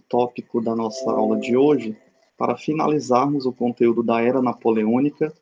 tópico da nossa aula de hoje, para finalizarmos o conteúdo da Era Napoleônica,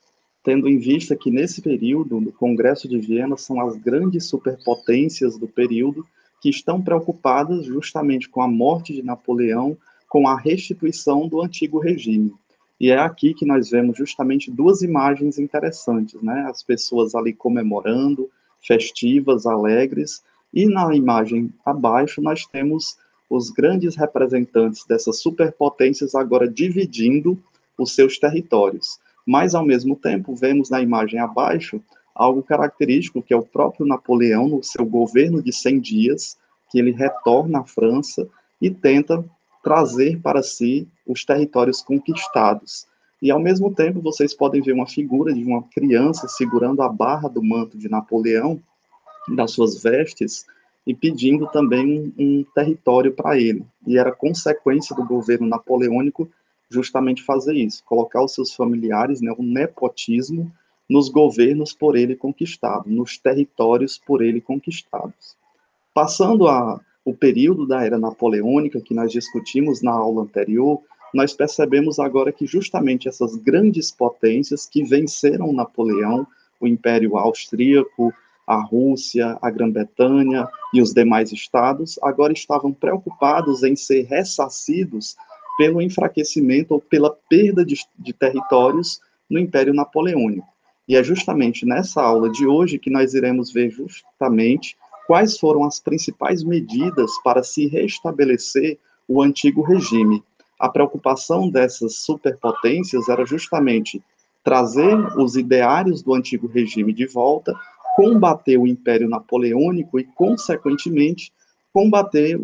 tendo em vista que nesse período, no Congresso de Viena, são as grandes superpotências do período que estão preocupadas justamente com a morte de Napoleão, com a restituição do antigo regime. E é aqui que nós vemos justamente duas imagens interessantes, né? As pessoas ali comemorando, festivas, alegres, e na imagem abaixo nós temos os grandes representantes dessas superpotências agora dividindo os seus territórios. Mas, ao mesmo tempo, vemos na imagem abaixo algo característico, que é o próprio Napoleão, no seu governo de 100 dias, que ele retorna à França e tenta trazer para si os territórios conquistados. E, ao mesmo tempo, vocês podem ver uma figura de uma criança segurando a barra do manto de Napoleão, das suas vestes, e pedindo também um território para ele. E era consequência do governo napoleônico justamente fazer isso, colocar os seus familiares, né, o nepotismo, nos governos por ele conquistado, nos territórios por ele conquistados. Passando o período da era napoleônica, que nós discutimos na aula anterior, nós percebemos agora que justamente essas grandes potências que venceram Napoleão, o Império Austríaco, a Rússia, a Grã-Bretanha e os demais estados, agora estavam preocupados em ser ressarcidos pelo enfraquecimento ou pela perda de territórios no Império Napoleônico. E é justamente nessa aula de hoje que nós iremos ver justamente quais foram as principais medidas para se restabelecer o antigo regime. A preocupação dessas superpotências era justamente trazer os ideários do antigo regime de volta, combater o Império Napoleônico e, consequentemente, combater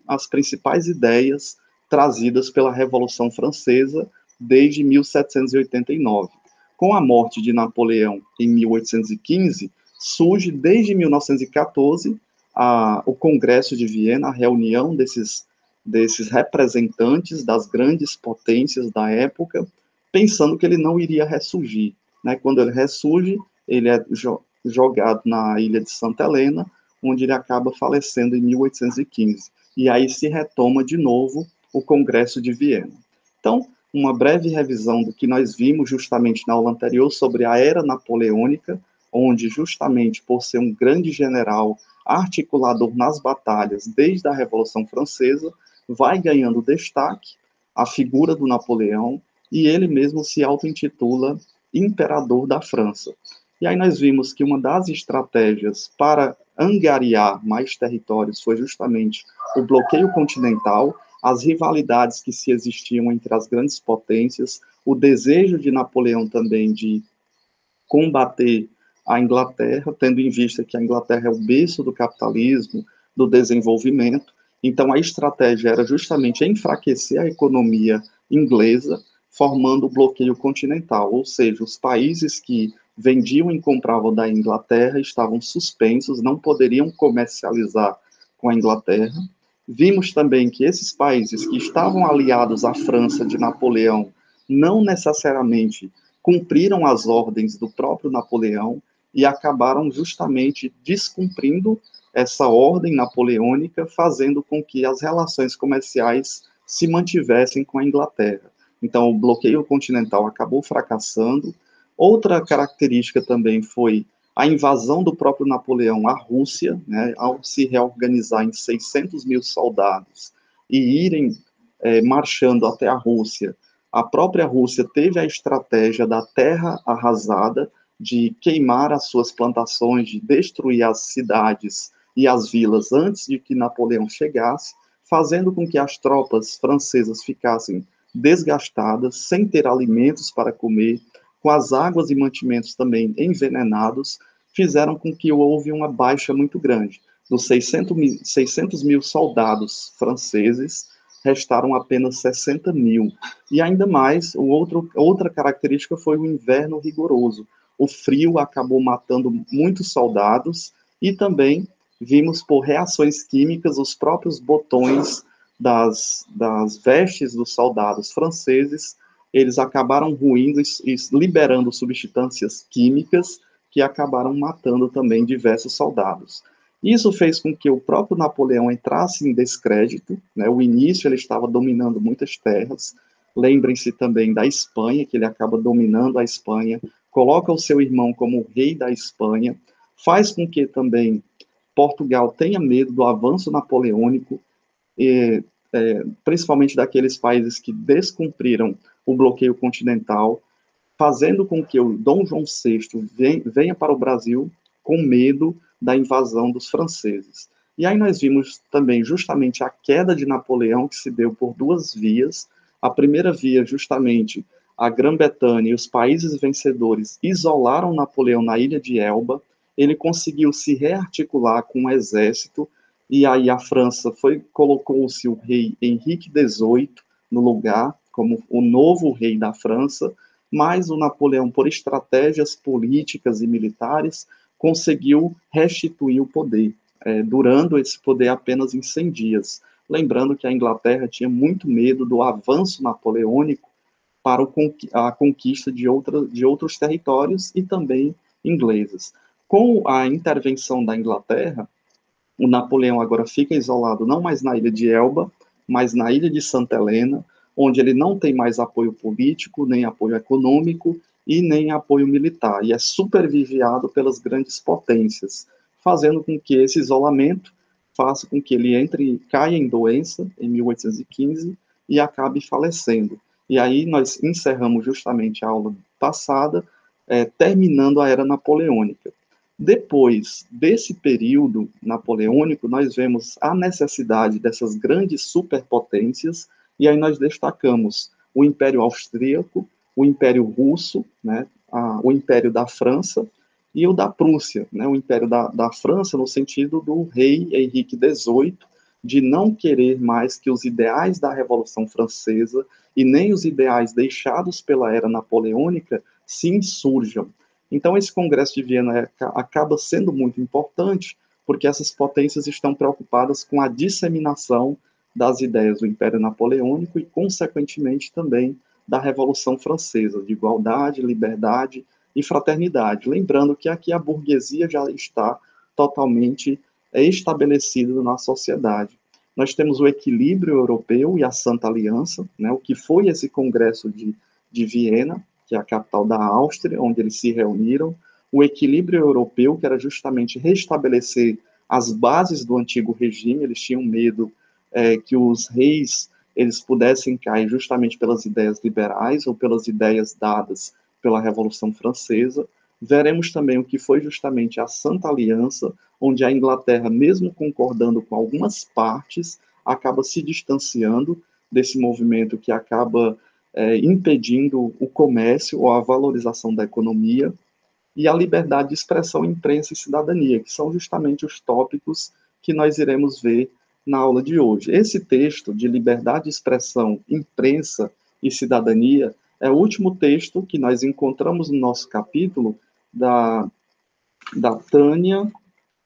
as principais ideias trazidas pela Revolução Francesa desde 1789. Com a morte de Napoleão em 1815, surge desde 1914 o Congresso de Viena, a reunião desses representantes das grandes potências da época, pensando que ele não iria ressurgir. Né? Quando ele ressurge, ele é jogado na ilha de Santa Helena, onde ele acaba falecendo em 1815. E aí se retoma de novo o Congresso de Viena. Então, uma breve revisão do que nós vimos justamente na aula anterior sobre a era napoleônica, onde justamente por ser um grande general articulador nas batalhas desde a Revolução Francesa, vai ganhando destaque a figura do Napoleão e ele mesmo se auto-intitula imperador da França. E aí nós vimos que uma das estratégias para angariar mais territórios foi justamente o bloqueio continental, as rivalidades que se existiam entre as grandes potências, o desejo de Napoleão também de combater a Inglaterra, tendo em vista que a Inglaterra é o berço do capitalismo, do desenvolvimento. Então, a estratégia era justamente enfraquecer a economia inglesa, formando o bloqueio continental, ou seja, os países que vendiam e compravam da Inglaterra estavam suspensos, não poderiam comercializar com a Inglaterra. Vimos também que esses países que estavam aliados à França de Napoleão não necessariamente cumpriram as ordens do próprio Napoleão e acabaram justamente descumprindo essa ordem napoleônica, fazendo com que as relações comerciais se mantivessem com a Inglaterra. Então, o bloqueio continental acabou fracassando. Outra característica também foi a invasão do próprio Napoleão à Rússia, né, ao se reorganizar em 600 mil soldados e irem marchando até a Rússia. A própria Rússia teve a estratégia da terra arrasada, de queimar as suas plantações, de destruir as cidades e as vilas antes de que Napoleão chegasse, fazendo com que as tropas francesas ficassem desgastadas, sem ter alimentos para comer, com as águas e mantimentos também envenenados, fizeram com que houve uma baixa muito grande. Dos 600 mil soldados franceses, restaram apenas 60 mil. E ainda mais, outra característica foi o inverno rigoroso. O frio acabou matando muitos soldados e também vimos por reações químicas os próprios botões das vestes dos soldados franceses, eles acabaram ruindo e liberando substâncias químicas que acabaram matando também diversos soldados. Isso fez com que o próprio Napoleão entrasse em descrédito, né? O início ele estava dominando muitas terras. Lembrem-se também da Espanha, que ele acaba dominando a Espanha, coloca o seu irmão como rei da Espanha, faz com que também Portugal tenha medo do avanço napoleônico, e, principalmente daqueles países que descumpriram o bloqueio continental, fazendo com que o Dom João VI venha para o Brasil com medo da invasão dos franceses. E aí nós vimos também justamente a queda de Napoleão, que se deu por duas vias. A primeira via, justamente, a Grã-Bretanha e os países vencedores isolaram Napoleão na ilha de Elba. Ele conseguiu se rearticular com um exército, e aí a França colocou-se o rei Henrique XVIII no lugar, como o novo rei da França, mas o Napoleão, por estratégias políticas e militares, conseguiu restituir o poder, durando esse poder apenas em 100 dias. Lembrando que a Inglaterra tinha muito medo do avanço napoleônico para a conquista de outros territórios e também ingleses. Com a intervenção da Inglaterra, o Napoleão agora fica isolado não mais na ilha de Elba, mas na ilha de Santa Helena, onde ele não tem mais apoio político, nem apoio econômico e nem apoio militar, e é supervigiado pelas grandes potências, fazendo com que esse isolamento faça com que ele caia em doença em 1815 e acabe falecendo. E aí nós encerramos justamente a aula passada, terminando a era napoleônica. Depois desse período napoleônico, nós vemos a necessidade dessas grandes superpotências, e aí nós destacamos o Império Austríaco, o Império Russo, né, o Império da França e o da Prússia, né, o Império da França no sentido do rei Henrique XVIII, de não querer mais que os ideais da Revolução Francesa e nem os ideais deixados pela era napoleônica se insurjam. Então, esse Congresso de Viena acaba sendo muito importante, porque essas potências estão preocupadas com a disseminação das ideias do Império Napoleônico e, consequentemente, também da Revolução Francesa, de igualdade, liberdade e fraternidade. Lembrando que aqui a burguesia já está totalmente estabelecida na sociedade. Nós temos o equilíbrio europeu e a Santa Aliança, né, o que foi esse Congresso de Viena, que é a capital da Áustria, onde eles se reuniram, o equilíbrio europeu, que era justamente restabelecer as bases do antigo regime. Eles tinham medo que os reis eles pudessem cair justamente pelas ideias liberais ou pelas ideias dadas pela Revolução Francesa. Veremos também o que foi justamente a Santa Aliança, onde a Inglaterra, mesmo concordando com algumas partes, acaba se distanciando desse movimento que acaba impedindo o comércio ou a valorização da economia, e a liberdade de expressão, imprensa e cidadania, que são justamente os tópicos que nós iremos ver na aula de hoje. Esse texto de liberdade de expressão, imprensa e cidadania é o último texto que nós encontramos no nosso capítulo da Tânia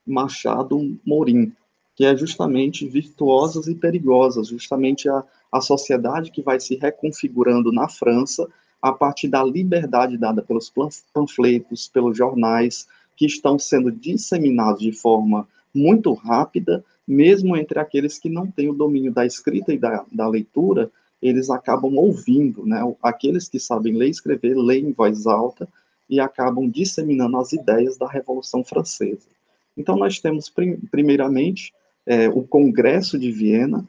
Machado Morim, que é justamente Virtuosas e Perigosas, justamente a sociedade que vai se reconfigurando na França a partir da liberdade dada pelos panfletos, pelos jornais, que estão sendo disseminados de forma muito rápida, mesmo entre aqueles que não têm o domínio da escrita e da leitura, eles acabam ouvindo, né? Aqueles que sabem ler e escrever, leem em voz alta e acabam disseminando as ideias da Revolução Francesa. Então, nós temos, primeiramente, o Congresso de Viena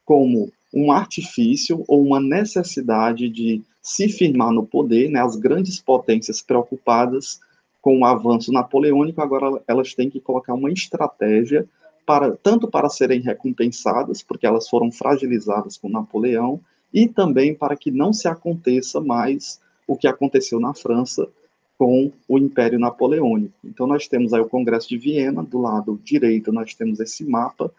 como um artifício ou uma necessidade de se firmar no poder, né? As grandes potências preocupadas com o avanço napoleônico, agora elas têm que colocar uma estratégia tanto para serem recompensadas, porque elas foram fragilizadas com Napoleão, e também para que não se aconteça mais o que aconteceu na França com o Império Napoleônico. Então, nós temos aí o Congresso de Viena, do lado direito nós temos esse mapa,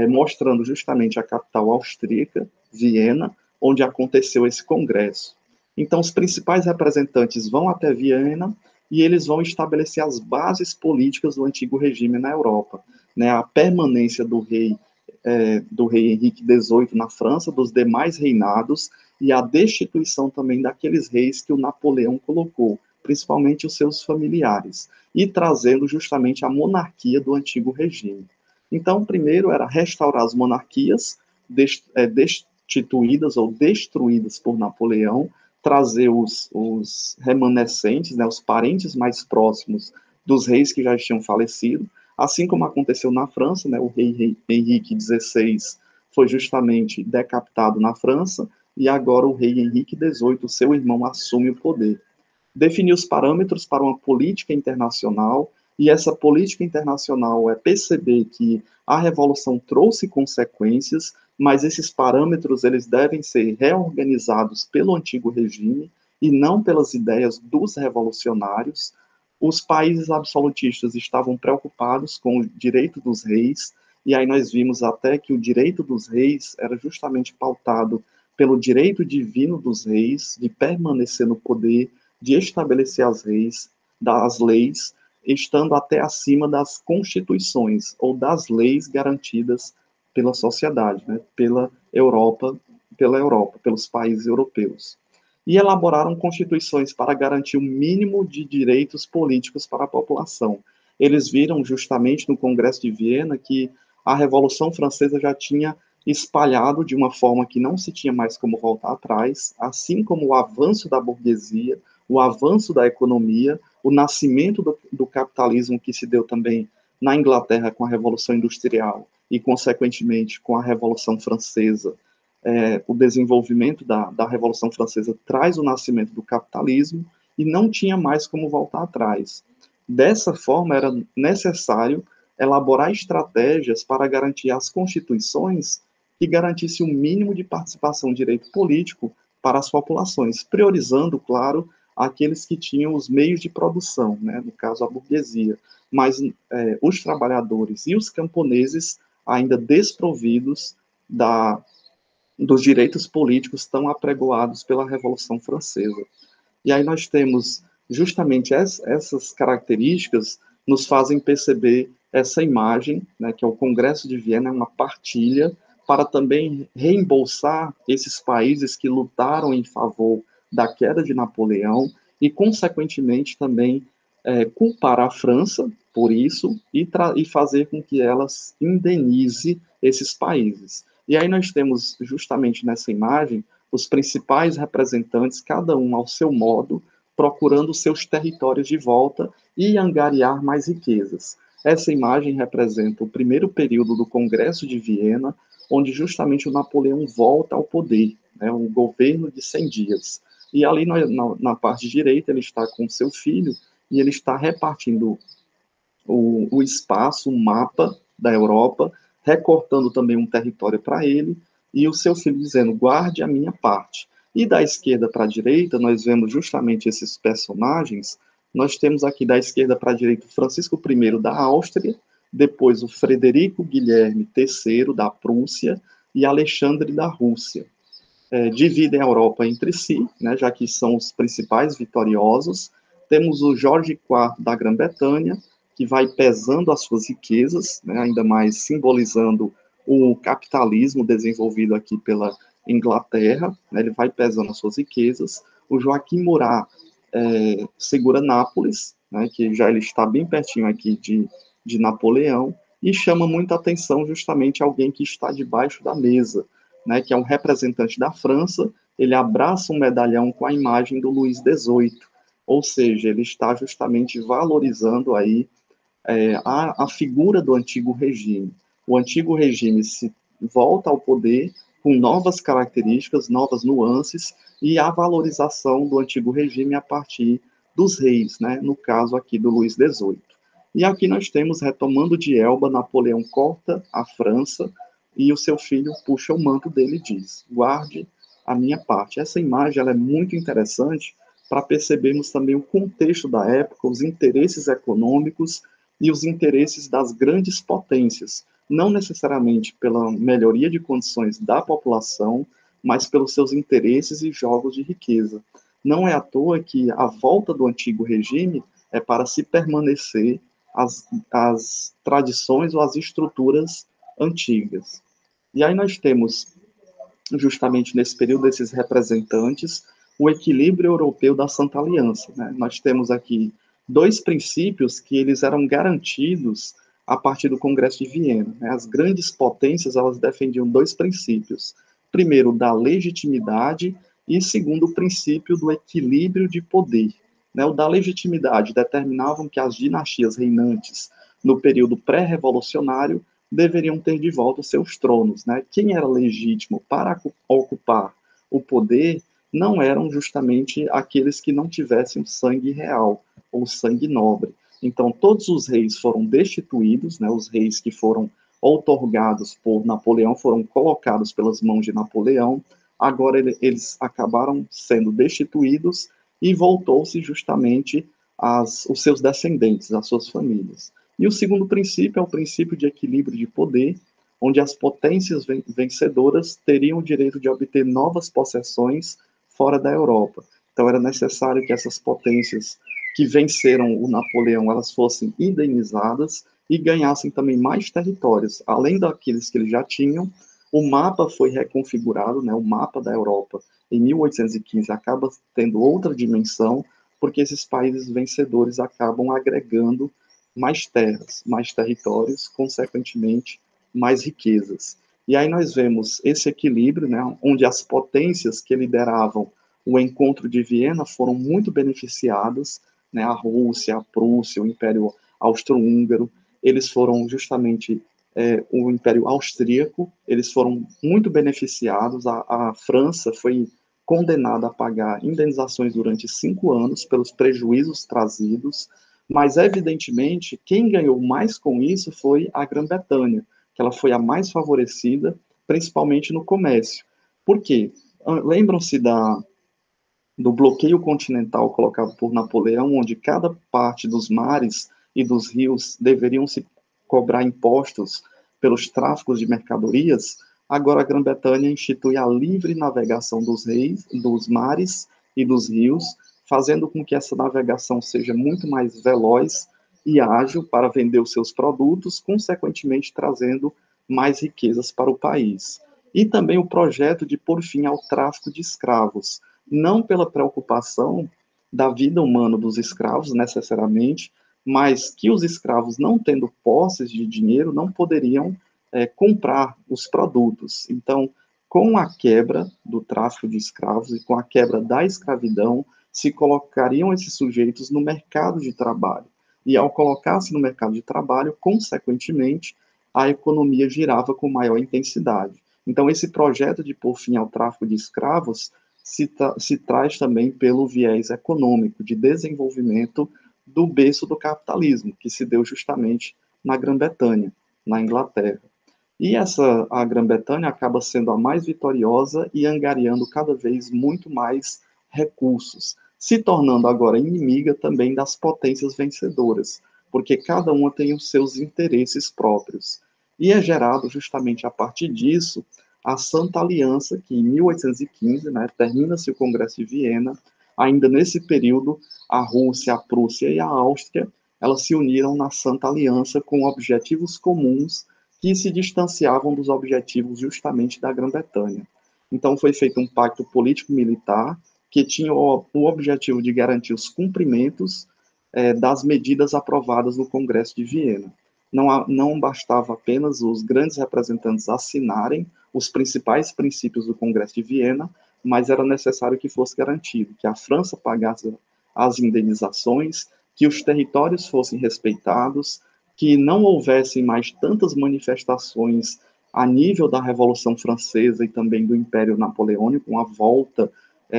mostrando justamente a capital austríaca, Viena, onde aconteceu esse congresso. Então, os principais representantes vão até Viena e eles vão estabelecer as bases políticas do antigo regime na Europa, né? A permanência do rei Henrique XVIII na França, dos demais reinados, e a destituição também daqueles reis que o Napoleão colocou, principalmente os seus familiares, e trazendo justamente a monarquia do antigo regime. Então, primeiro era restaurar as monarquias destituídas ou destruídas por Napoleão, trazer os remanescentes, né, os parentes mais próximos dos reis que já tinham falecido, assim como aconteceu na França, né, o rei Henrique XVI foi justamente decapitado na França, e agora o rei Henrique XVIII, seu irmão, assume o poder. Definir os parâmetros para uma política internacional, e essa política internacional é perceber que a revolução trouxe consequências, mas esses parâmetros eles devem ser reorganizados pelo antigo regime e não pelas ideias dos revolucionários. Os países absolutistas estavam preocupados com o direito dos reis, e aí nós vimos até que o direito dos reis era justamente pautado pelo direito divino dos reis de permanecer no poder, de estabelecer das leis, estando até acima das constituições ou das leis garantidas pela sociedade, né, pela Europa, pelos países europeus. E elaboraram constituições para garantir o mínimo de direitos políticos para a população. Eles viram justamente no Congresso de Viena que a Revolução Francesa já tinha espalhado de uma forma que não se tinha mais como voltar atrás, assim como o avanço da burguesia, o avanço da economia, o nascimento do capitalismo que se deu também na Inglaterra com a Revolução Industrial e, consequentemente, com a Revolução Francesa. O desenvolvimento da Revolução Francesa traz o nascimento do capitalismo e não tinha mais como voltar atrás. Dessa forma, era necessário elaborar estratégias para garantir as constituições que garantisse o mínimo de participação de direito político para as populações, priorizando, claro, aqueles que tinham os meios de produção, né, no caso a burguesia, mas os trabalhadores e os camponeses ainda desprovidos dos direitos políticos tão apregoados pela Revolução Francesa. E aí nós temos justamente essas características nos fazem perceber essa imagem, né, que é o Congresso de Viena, é uma partilha para também reembolsar esses países que lutaram em favor da queda de Napoleão e, consequentemente, também culpar a França por isso e fazer com que elas indenize esses países. E aí nós temos justamente nessa imagem os principais representantes, cada um ao seu modo, procurando seus territórios de volta e angariar mais riquezas. Essa imagem representa o primeiro período do Congresso de Viena, onde justamente o Napoleão volta ao poder, né, um governo de 100 dias. E ali na parte direita ele está com seu filho e ele está repartindo o espaço, o mapa da Europa, recortando também um território para ele, e o seu filho dizendo, guarde a minha parte. E da esquerda para a direita, nós vemos justamente esses personagens. Nós temos aqui da esquerda para a direita Francisco I da Áustria, depois o Frederico Guilherme III da Prússia e Alexandre da Rússia. Dividem a Europa entre si, né, já que são os principais vitoriosos. Temos o Jorge IV da Grã-Bretanha, que vai pesando as suas riquezas, né, ainda mais simbolizando o capitalismo desenvolvido aqui pela Inglaterra, né, ele vai pesando as suas riquezas. O Joaquim Murat segura Nápoles, né, que já ele está bem pertinho aqui de Napoleão, e chama muita atenção justamente alguém que está debaixo da mesa, né, que é um representante da França. Ele abraça um medalhão com a imagem do Luís XVIII, ou seja, ele está justamente valorizando aí a figura do antigo regime. O antigo regime se volta ao poder com novas características, novas nuances, e a valorização do antigo regime a partir dos reis, né, no caso aqui do Luís XVIII. E aqui nós temos, retomando de Elba, Napoleão corta a França, e o seu filho puxa o manto dele e diz, guarde a minha parte. Essa imagem ela é muito interessante para percebermos também o contexto da época, os interesses econômicos e os interesses das grandes potências, não necessariamente pela melhoria de condições da população, mas pelos seus interesses e jogos de riqueza. Não é à toa que a volta do antigo regime é para se permanecer as tradições ou as estruturas antigas. E aí nós temos, justamente nesse período, esses representantes, o equilíbrio europeu da Santa Aliança. Né? Nós temos aqui dois princípios que eles eram garantidos a partir do Congresso de Viena, né? As grandes potências, elas defendiam dois princípios. Primeiro, da legitimidade, e segundo, o princípio do equilíbrio de poder. Né? O da legitimidade determinavam que as dinastias reinantes no período pré-revolucionário deveriam ter de volta os seus tronos. Né? Quem era legítimo para ocupar o poder não eram justamente aqueles que não tivessem sangue real ou sangue nobre. Então, todos os reis foram destituídos, né? Os reis que foram outorgados por Napoleão foram colocados pelas mãos de Napoleão. Agora eles acabaram sendo destituídos e voltou-se justamente os seus descendentes, as suas famílias. E o segundo princípio é o princípio de equilíbrio de poder, onde as potências vencedoras teriam o direito de obter novas possessões fora da Europa. Então era necessário que essas potências que venceram o Napoleão, elas fossem indenizadas e ganhassem também mais territórios, além daqueles que eles já tinham. O mapa foi reconfigurado, né? O mapa da Europa em 1815 acaba tendo outra dimensão, porque esses países vencedores acabam agregando mais terras, mais territórios, consequentemente, mais riquezas. E aí nós vemos esse equilíbrio, né, onde as potências que lideravam o encontro de Viena foram muito beneficiadas, né, a Rússia, a Prússia, o Império Austro-Húngaro, eles foram justamente o Império Austríaco, eles foram muito beneficiados, a França foi condenada a pagar indenizações durante 5 anos pelos prejuízos trazidos, mas, evidentemente, quem ganhou mais com isso foi a Grã-Bretanha, que ela foi a mais favorecida, principalmente no comércio. Por quê? Lembram-se do bloqueio continental colocado por Napoleão, onde cada parte dos mares e dos rios deveriam se cobrar impostos pelos tráficos de mercadorias? Agora a Grã-Bretanha institui a livre navegação dos mares e dos rios, fazendo com que essa navegação seja muito mais veloz e ágil para vender os seus produtos, consequentemente trazendo mais riquezas para o país. E também o projeto de pôr fim ao tráfico de escravos, não pela preocupação da vida humana dos escravos, necessariamente, mas que os escravos, não tendo posses de dinheiro, não poderiam comprar os produtos. Então, com a quebra do tráfico de escravos e com a quebra da escravidão, se colocariam esses sujeitos no mercado de trabalho. E ao colocar-se no mercado de trabalho, consequentemente, a economia girava com maior intensidade. Então, esse projeto de pôr fim ao tráfico de escravos se traz também pelo viés econômico, de desenvolvimento do berço do capitalismo, que se deu justamente na Grã-Bretanha, na Inglaterra. E a Grã-Bretanha acaba sendo a mais vitoriosa e angariando cada vez muito mais recursos, se tornando agora inimiga também das potências vencedoras, porque cada uma tem os seus interesses próprios. E é gerado justamente a partir disso a Santa Aliança, que em 1815, né, termina-se o Congresso de Viena. Ainda nesse período, a Rússia, a Prússia e a Áustria, elas se uniram na Santa Aliança com objetivos comuns que se distanciavam dos objetivos justamente da Grã-Bretanha. Então foi feito um pacto político-militar que tinha o objetivo de garantir os cumprimentos das medidas aprovadas no Congresso de Viena. Não bastava apenas os grandes representantes assinarem os principais princípios do Congresso de Viena, mas era necessário que fosse garantido que a França pagasse as indenizações, que os territórios fossem respeitados, que não houvessem mais tantas manifestações a nível da Revolução Francesa e também do Império Napoleônico, com a volta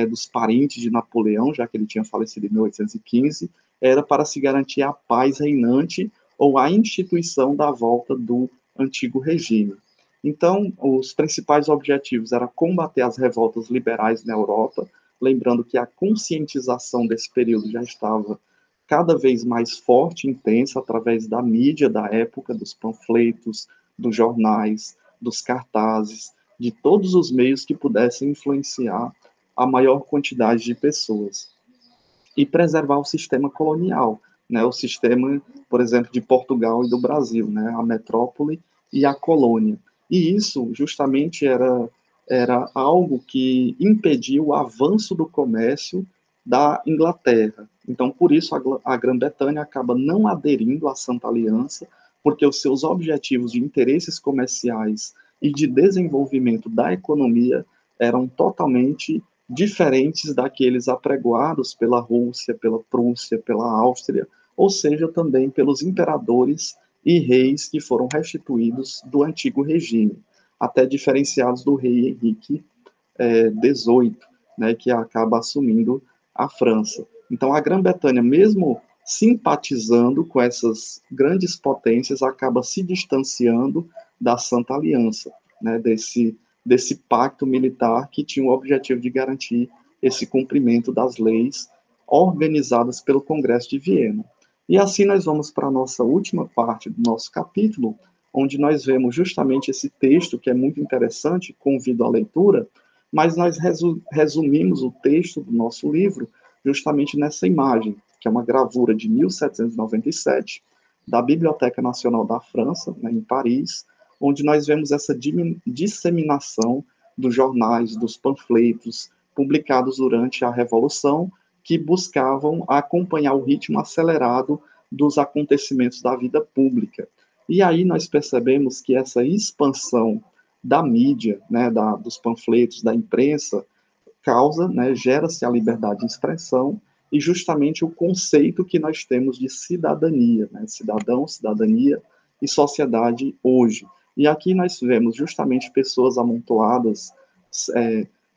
dos parentes de Napoleão, já que ele tinha falecido em 1815, era para se garantir a paz reinante ou a instituição da volta do antigo regime. Então, os principais objetivos eram combater as revoltas liberais na Europa, lembrando que a conscientização desse período já estava cada vez mais forte e intensa através da mídia da época, dos panfletos, dos jornais, dos cartazes, de todos os meios que pudessem influenciar a maior quantidade de pessoas. E preservar o sistema colonial, né, o sistema, por exemplo, de Portugal e do Brasil, né, a metrópole e a colônia. E isso justamente era algo que impedia o avanço do comércio da Inglaterra. Então, por isso, a Grã-Bretanha acaba não aderindo à Santa Aliança, porque os seus objetivos de interesses comerciais e de desenvolvimento da economia eram totalmente diferentes daqueles apregoados pela Rússia, pela Prússia, pela Áustria, ou seja, também pelos imperadores e reis que foram restituídos do antigo regime, até diferenciados do rei Henrique XVIII, né, que acaba assumindo a França. Então, a Grã-Bretanha, mesmo simpatizando com essas grandes potências, acaba se distanciando da Santa Aliança, né, desse pacto militar que tinha o objetivo de garantir esse cumprimento das leis organizadas pelo Congresso de Viena. E assim nós vamos para a nossa última parte do nosso capítulo, onde nós vemos justamente esse texto que é muito interessante, convido à leitura, mas nós resumimos o texto do nosso livro justamente nessa imagem, que é uma gravura de 1797, da Biblioteca Nacional da França, né, em Paris, onde nós vemos essa disseminação dos jornais, dos panfletos publicados durante a Revolução, que buscavam acompanhar o ritmo acelerado dos acontecimentos da vida pública. E aí nós percebemos que essa expansão da mídia, né, dos panfletos, da imprensa, causa, né, gera-se a liberdade de expressão e justamente o conceito que nós temos de cidadania, né, cidadão, cidadania e sociedade hoje. E aqui nós vemos justamente pessoas amontoadas,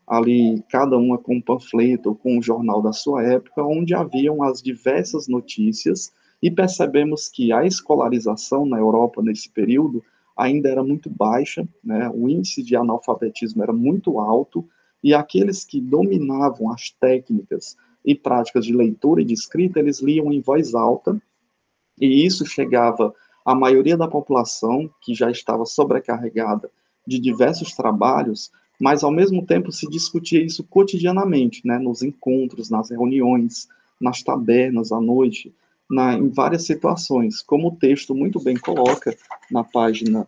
ali, cada uma com um panfleto, com um jornal da sua época, onde haviam as diversas notícias, e percebemos que a escolarização na Europa nesse período ainda era muito baixa, né, o índice de analfabetismo era muito alto, e aqueles que dominavam as técnicas e práticas de leitura e de escrita, eles liam em voz alta, e isso chegava à maioria da população, que já estava sobrecarregada de diversos trabalhos, mas ao mesmo tempo se discutia isso cotidianamente, né, nos encontros, nas reuniões, nas tabernas à noite, em várias situações, como o texto muito bem coloca na página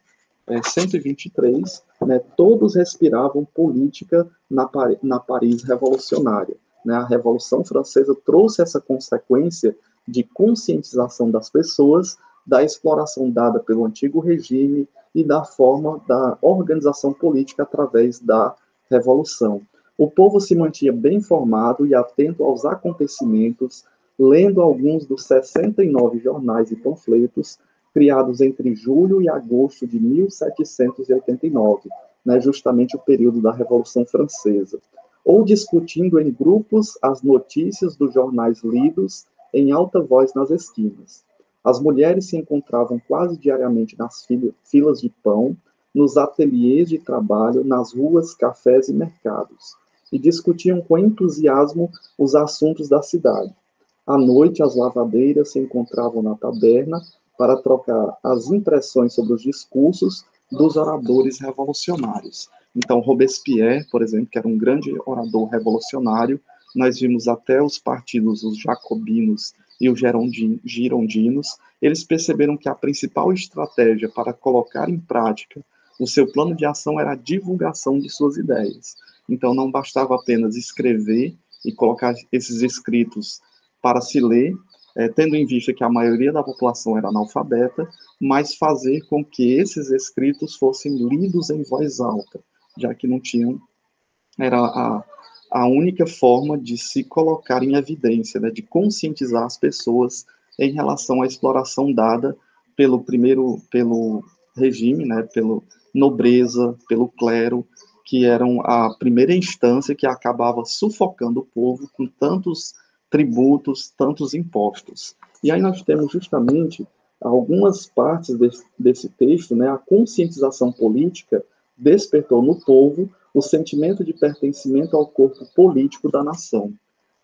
123, né, todos respiravam política na Paris revolucionária. Né? A Revolução Francesa trouxe essa consequência de conscientização das pessoas da exploração dada pelo antigo regime e da forma da organização política através da Revolução. O povo se mantinha bem informado e atento aos acontecimentos, lendo alguns dos 69 jornais e panfletos criados entre julho e agosto de 1789, né, justamente o período da Revolução Francesa, ou discutindo em grupos as notícias dos jornais lidos em alta voz nas esquinas. As mulheres se encontravam quase diariamente nas filas de pão, nos ateliês de trabalho, nas ruas, cafés e mercados, e discutiam com entusiasmo os assuntos da cidade. À noite, as lavadeiras se encontravam na taberna para trocar as impressões sobre os discursos dos oradores revolucionários. Então, Robespierre, por exemplo, que era um grande orador revolucionário, nós vimos até os partidos, os jacobinos e os girondinos, eles perceberam que a principal estratégia para colocar em prática o seu plano de ação era a divulgação de suas ideias. Então, não bastava apenas escrever e colocar esses escritos para se ler, tendo em vista que a maioria da população era analfabeta, mas fazer com que esses escritos fossem lidos em voz alta, já que não tinham, era a única forma de se colocar em evidência, né, de conscientizar as pessoas em relação à exploração dada pelo regime, né, pelo nobreza, pelo clero, que eram a primeira instância que acabava sufocando o povo com tantos tributos, tantos impostos. E aí nós temos justamente algumas partes desse texto, né, a conscientização política despertou no povo o sentimento de pertencimento ao corpo político da nação.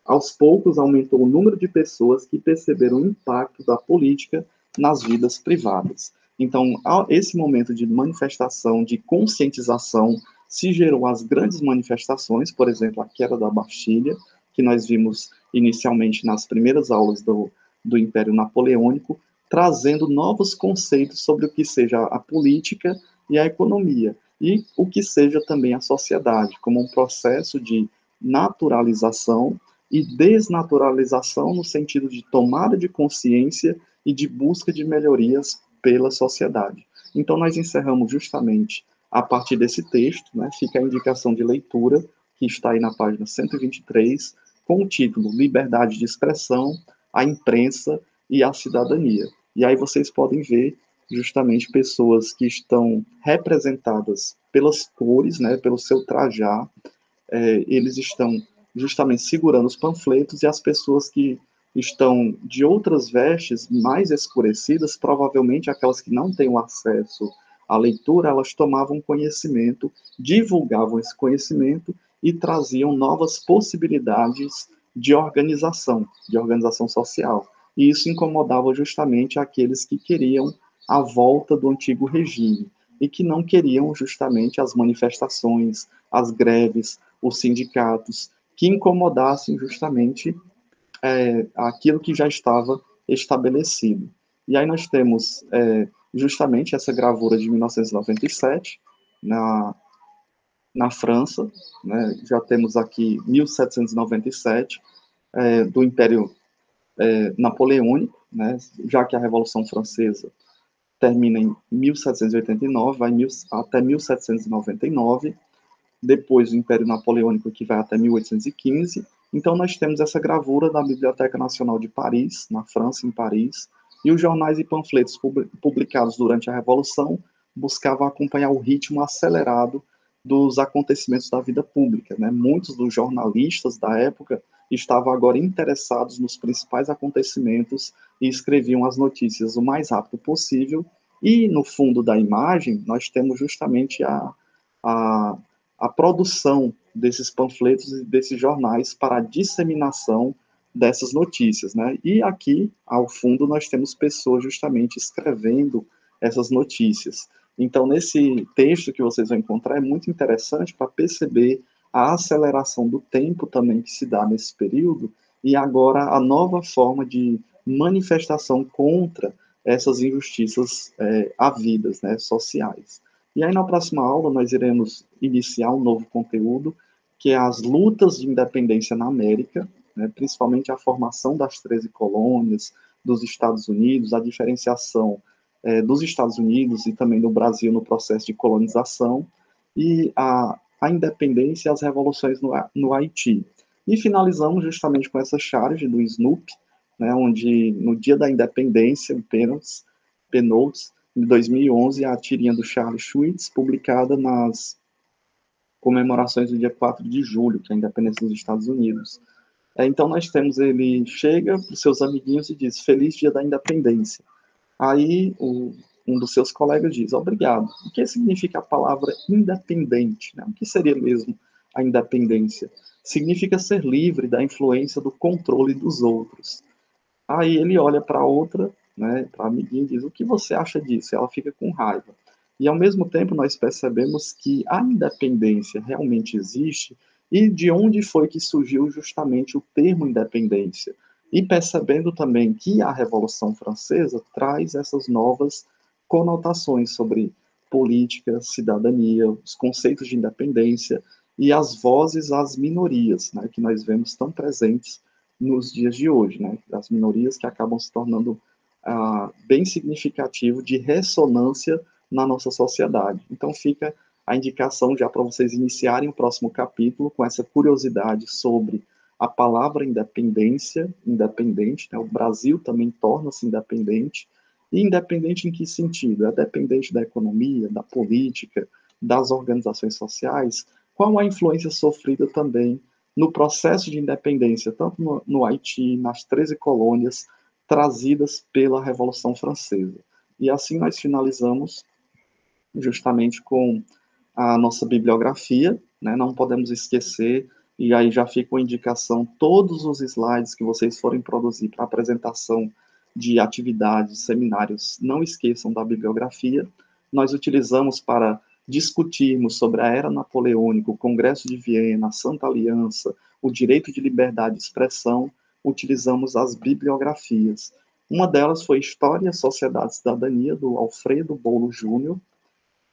Aos poucos, aumentou o número de pessoas que perceberam o impacto da política nas vidas privadas. Então, esse momento de manifestação, de conscientização, se gerou as grandes manifestações, por exemplo, a queda da Bastilha, que nós vimos inicialmente nas primeiras aulas do Império Napoleônico, trazendo novos conceitos sobre o que seja a política e a economia, e o que seja também a sociedade, como um processo de naturalização e desnaturalização no sentido de tomada de consciência e de busca de melhorias pela sociedade. Então, nós encerramos justamente a partir desse texto, né, fica a indicação de leitura, que está aí na página 123, com o título Liberdade de Expressão, a Imprensa e a Cidadania. E aí vocês podem ver justamente pessoas que estão representadas pelas cores, né, pelo seu trajar, eles estão justamente segurando os panfletos, e as pessoas que estão de outras vestes mais escurecidas, provavelmente aquelas que não têm o acesso à leitura, elas tomavam conhecimento, divulgavam esse conhecimento e traziam novas possibilidades de organização social. E isso incomodava justamente aqueles que queriam a volta do antigo regime e que não queriam justamente as manifestações, as greves, os sindicatos, que incomodassem justamente aquilo que já estava estabelecido. E aí nós temos justamente essa gravura de 1997, na França, né? Já temos aqui 1797, do Império Napoleônico, né? Já que a Revolução Francesa termina em 1789, vai até 1799, depois o Império Napoleônico, que vai até 1815. Então, nós temos essa gravura da Biblioteca Nacional de Paris, na França, em Paris, e os jornais e panfletos publicados durante a Revolução buscavam acompanhar o ritmo acelerado dos acontecimentos da vida pública, né? Muitos dos jornalistas da época estavam agora interessados nos principais acontecimentos e escreviam as notícias o mais rápido possível. E no fundo da imagem, nós temos justamente a, a produção desses panfletos e desses jornais para a disseminação dessas notícias, né? E aqui, ao fundo, nós temos pessoas justamente escrevendo essas notícias. Então, nesse texto que vocês vão encontrar, é muito interessante para perceber a aceleração do tempo também que se dá nesse período, e agora a nova forma de manifestação contra essas injustiças havidas, né, sociais. E aí, na próxima aula, nós iremos iniciar um novo conteúdo, que é as lutas de independência na América, né, principalmente a formação das 13 colônias dos Estados Unidos, a diferenciação dos Estados Unidos e também do Brasil no processo de colonização, e a independência e as revoluções no Haiti. E finalizamos justamente com essa charge do Snoop, né, onde no dia da independência, em Pennotes, em 2011, a tirinha do Charles Schultz, publicada nas comemorações do dia 4 de julho, que é a independência dos Estados Unidos. Então nós temos, ele chega para os seus amiguinhos e diz, feliz dia da independência. Aí um dos seus colegas diz, obrigado. O que significa a palavra independente? Né? O que seria mesmo a independência? Significa ser livre da influência do controle dos outros. Aí ele olha para outra, né, para a amiguinha e diz, o que você acha disso? E ela fica com raiva. E ao mesmo tempo nós percebemos que a independência realmente existe e de onde foi que surgiu justamente o termo independência. E percebendo também que a Revolução Francesa traz essas novas conotações sobre política, cidadania, os conceitos de independência e as vozes às minorias, né, que nós vemos tão presentes nos dias de hoje, né, das minorias que acabam se tornando bem significativo de ressonância na nossa sociedade. Então fica a indicação já para vocês iniciarem o próximo capítulo com essa curiosidade sobre a palavra independência, independente, né, o Brasil também torna-se independente, e independente em que sentido? É dependente da economia, da política, das organizações sociais, qual a influência sofrida também no processo de independência, tanto no Haiti, nas 13 colônias, trazidas pela Revolução Francesa. E assim nós finalizamos justamente com a nossa bibliografia, né? Não podemos esquecer, e aí já fica uma indicação, todos os slides que vocês forem produzir para apresentação de atividades, seminários, não esqueçam da bibliografia. Nós utilizamos para discutirmos sobre a era napoleônica, o Congresso de Viena, a Santa Aliança, o direito de liberdade de expressão, utilizamos as bibliografias. Uma delas foi História, Sociedade e Cidadania, do Alfredo Bolo Júnior.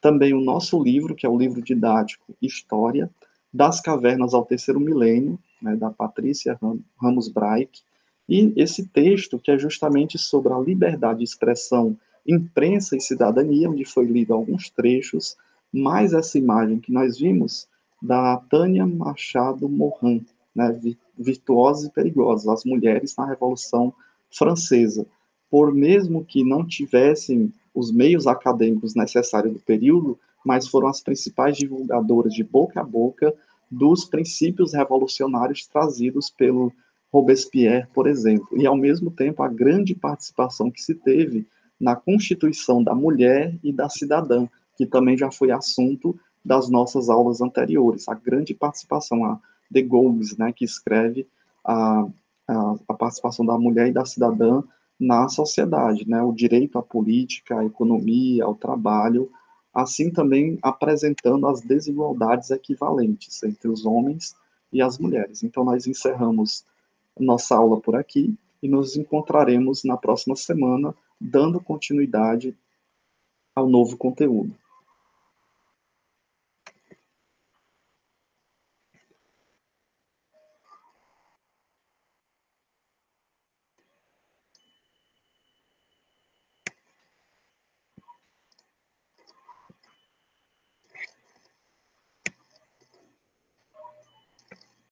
Também o nosso livro, que é o livro didático História, das Cavernas ao Terceiro Milênio, né, da Patrícia Ramos Braich. E esse texto, que é justamente sobre a liberdade de expressão Imprensa e Cidadania, onde foi lido alguns trechos, mais essa imagem que nós vimos da Tânia Machado Morin, né, Virtuosas e Perigosas, as mulheres na Revolução Francesa. Por mesmo que não tivessem os meios acadêmicos necessários do período, mas foram as principais divulgadoras de boca a boca dos princípios revolucionários trazidos pelo Robespierre, por exemplo, e ao mesmo tempo a grande participação que se teve na constituição da mulher e da cidadã, que também já foi assunto das nossas aulas anteriores, a grande participação, a de Gaulle, né, que escreve a participação da mulher e da cidadã na sociedade, né, o direito à política, à economia, ao trabalho, assim também apresentando as desigualdades equivalentes entre os homens e as mulheres. Então, nós encerramos nossa aula por aqui e nos encontraremos na próxima semana, dando continuidade ao novo conteúdo.